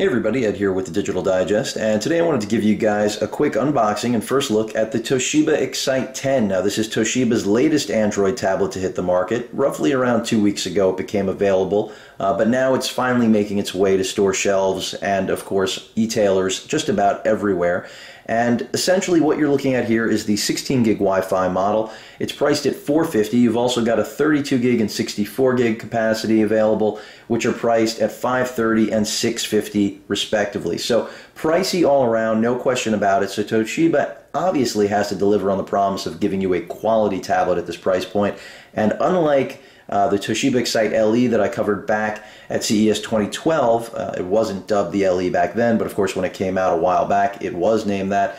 Hey everybody, Ed here with the Digital Digest, and today I wanted to give you guys a quick unboxing and first look at the Toshiba Excite 10. Now this is Toshiba's latest Android tablet to hit the market. Roughly around 2 weeks ago it became available, but now it's finally making its way to store shelves and of course e-tailers just about everywhere. And essentially what you're looking at here is the 16 gig Wi-Fi model. It's priced at $450. You've also got a 32 gig and 64 gig capacity available, which are priced at $530 and $650 respectively. So pricey all around, no question about it. So Toshiba obviously has to deliver on the promise of giving you a quality tablet at this price point. And unlike the Toshiba Excite LE that I covered back at CES 2012. It wasn't dubbed the LE back then, but of course when it came out a while back, it was named that.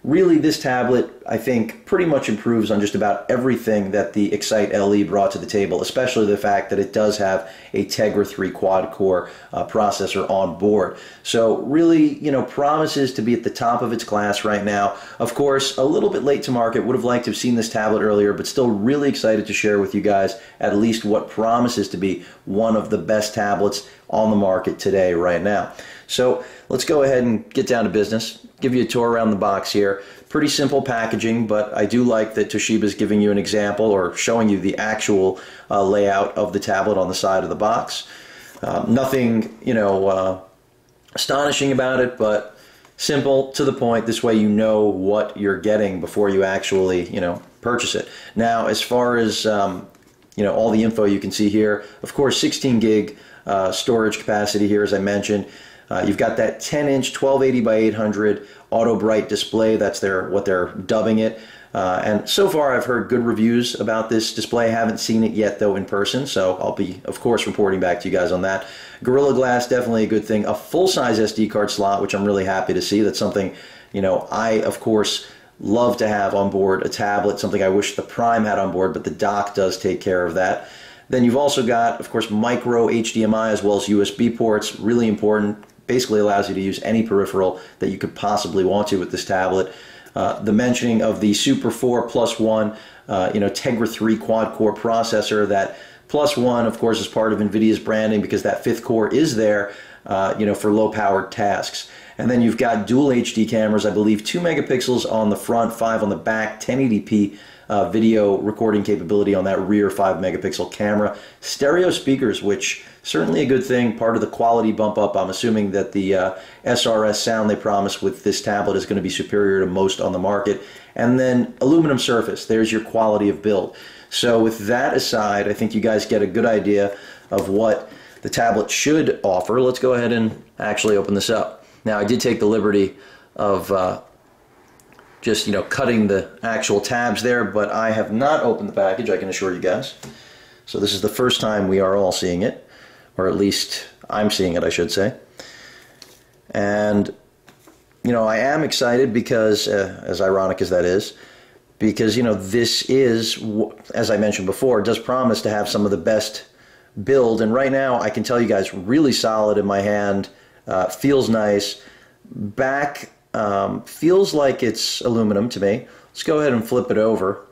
Really, this tablet, I think, pretty much improves on just about everything that the Excite LE brought to the table, especially the fact that it does have a Tegra 3 quad-core processor on board. So really, promises to be at the top of its class right now. Of course, a little bit late to market. Would have liked to have seen this tablet earlier, but still really excited to share with you guys at least what promises to be one of the best tablets on the market today right now. So let's go ahead and get down to business. Give you a tour around the box here. Pretty simple packaging, but I do like that Toshiba is giving you an example or showing you the actual layout of the tablet on the side of the box. Nothing, astonishing about it, but simple, to the point. This way you know what you're getting before you actually, purchase it. Now, as far as, all the info you can see here, of course, 16 gig storage capacity here, as I mentioned. You've got that 10-inch 1280 by 800 auto bright display. That's what they're dubbing it. And so far I've heard good reviews about this display. I haven't seen it yet though in person, so I'll be of course reporting back to you guys on that. Gorilla Glass, definitely a good thing. A full-size SD card slot, which I'm really happy to see. That's something, I of course love to have on board a tablet, something I wish the Prime had on board, but the dock does take care of that. Then you've also got, of course, micro HDMI as well as USB ports, really important. Basically allows you to use any peripheral that you could possibly want to with this tablet. The mentioning of the Super 4 plus 1, Tegra 3 quad-core processor. That plus 1, of course, is part of NVIDIA's branding because that fifth core is there, for low-powered tasks. And then you've got dual HD cameras, I believe 2 megapixels on the front, 5 on the back, 1080p video recording capability on that rear 5 megapixel camera. Stereo speakers, which certainly a good thing, part of the quality bump up. I'm assuming that the SRS sound they promise with this tablet is going to be superior to most on the market. And then aluminum surface, there's your quality of build. So with that aside, I think you guys get a good idea of what the tablet should offer. Let's go ahead and actually open this up. Now I did take the liberty of just cutting the actual tabs there, but I have not opened the package, I can assure you guys. So this is the first time we are all seeing it, or at least I'm seeing it, I should say. And I am excited because, as ironic as that is, because this is, as I mentioned before, does promise to have some of the best build, and right now I can tell you guys, really solid in my hand, feels nice. Back feels like it's aluminum to me. Let's go ahead and flip it over.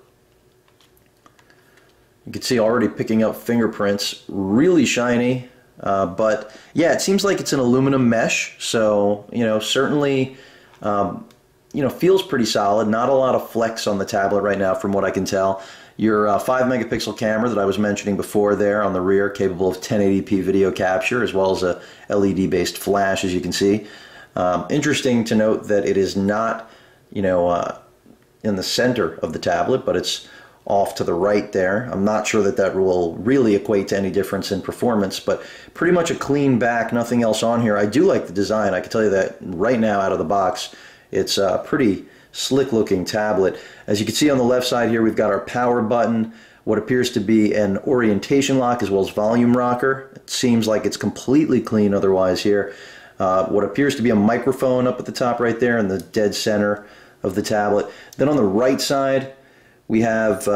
You can see already picking up fingerprints, really shiny, but yeah, it seems like it's an aluminum mesh, so certainly feels pretty solid. Not a lot of flex on the tablet right now from what I can tell. Your 5 megapixel camera that I was mentioning before there on the rear, capable of 1080p video capture as well as a LED based flash, as you can see. Interesting to note that it is not, in the center of the tablet, but it's off to the right there. I'm not sure that that will really equate to any difference in performance, but pretty much a clean back, nothing else on here. I do like the design. I can tell you that right now out of the box, it's a pretty slick looking tablet. As you can see on the left side here, we've got our power button, what appears to be an orientation lock as well as volume rocker. It seems like it's completely clean otherwise here. What appears to be a microphone up at the top right there in the dead center of the tablet. Then on the right side we have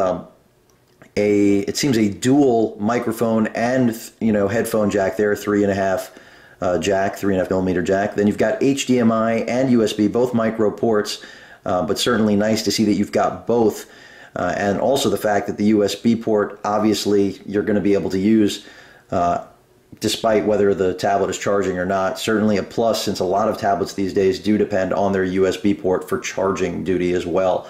it seems a dual microphone and headphone jack there, 3.5 jack, 3.5 millimeter jack. Then you've got HDMI and USB, both micro ports, but certainly nice to see that you've got both. And also the fact that the USB port, obviously you're going to be able to use despite whether the tablet is charging or not. Certainly a plus, since a lot of tablets these days do depend on their USB port for charging duty as well.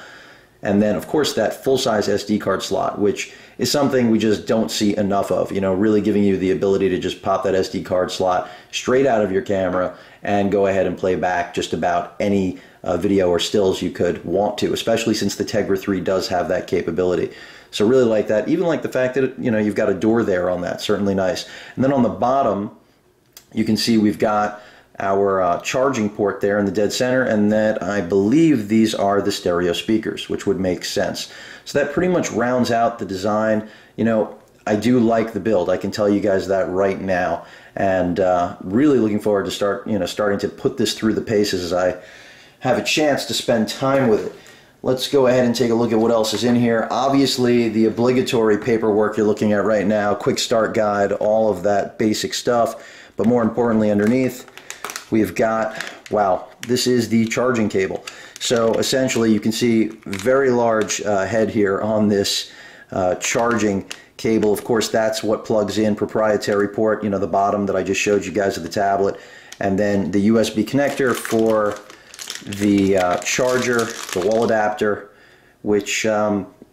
And then, of course, that full-size SD card slot, which is something we just don't see enough of, you know, really giving you the ability to just pop that SD card slot straight out of your camera and go ahead and play back just about any video or stills you could want to, especially since the Tegra 3 does have that capability. So really like that. Even like the fact that, you know, you've got a door there on that, certainly nice. And then on the bottom, you can see we've got our charging port there in the dead center, and that I believe these are the stereo speakers, which would make sense. So that pretty much rounds out the design. You know, I do like the build. I can tell you guys that right now, and really looking forward to starting to put this through the paces as I have a chance to spend time with it. Let's go ahead and take a look at what else is in here. Obviously, the obligatory paperwork you're looking at right now, quick start guide, all of that basic stuff. But more importantly, underneath, we've got, wow, this is the charging cable. So essentially, you can see very large head here on this charging cable. Of course, that's what plugs in proprietary port, you know, the bottom that I just showed you guys of the tablet. And then the USB connector for the charger, the wall adapter, which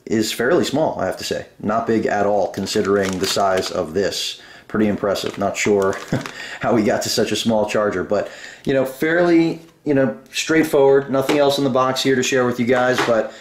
is fairly small, I have to say. Not big at all, considering the size of this. Pretty impressive. Not sure how we got to such a small charger, but, you know, fairly, you know, straightforward. Nothing else in the box here to share with you guys, but,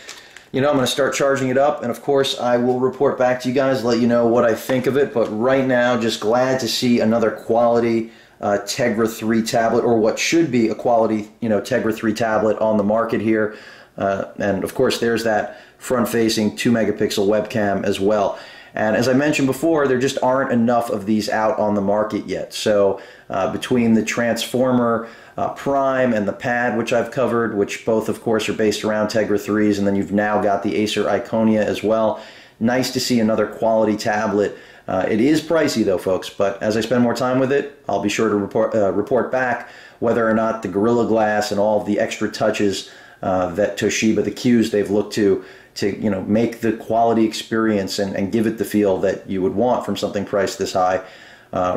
you know, I'm going to start charging it up, and of course I will report back to you guys, let you know what I think of it. But right now, just glad to see another quality Tegra 3 tablet, or what should be a quality, you know, Tegra 3 tablet on the market here. And of course, there's that front-facing 2-megapixel webcam as well. And as I mentioned before, there just aren't enough of these out on the market yet. So between the Transformer Prime and the Pad, which I've covered, which both, of course, are based around Tegra 3s, and then you've now got the Acer Iconia as well. Nice to see another quality tablet. It is pricey though, folks, but as I spend more time with it, I'll be sure to report back whether or not the Gorilla Glass and all of the extra touches that Toshiba, the Qs they've looked to, you know, make the quality experience and give it the feel that you would want from something priced this high,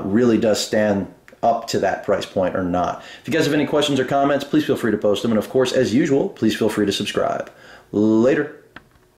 really does stand up to that price point or not. If you guys have any questions or comments, please feel free to post them. And of course, as usual, please feel free to subscribe. Later.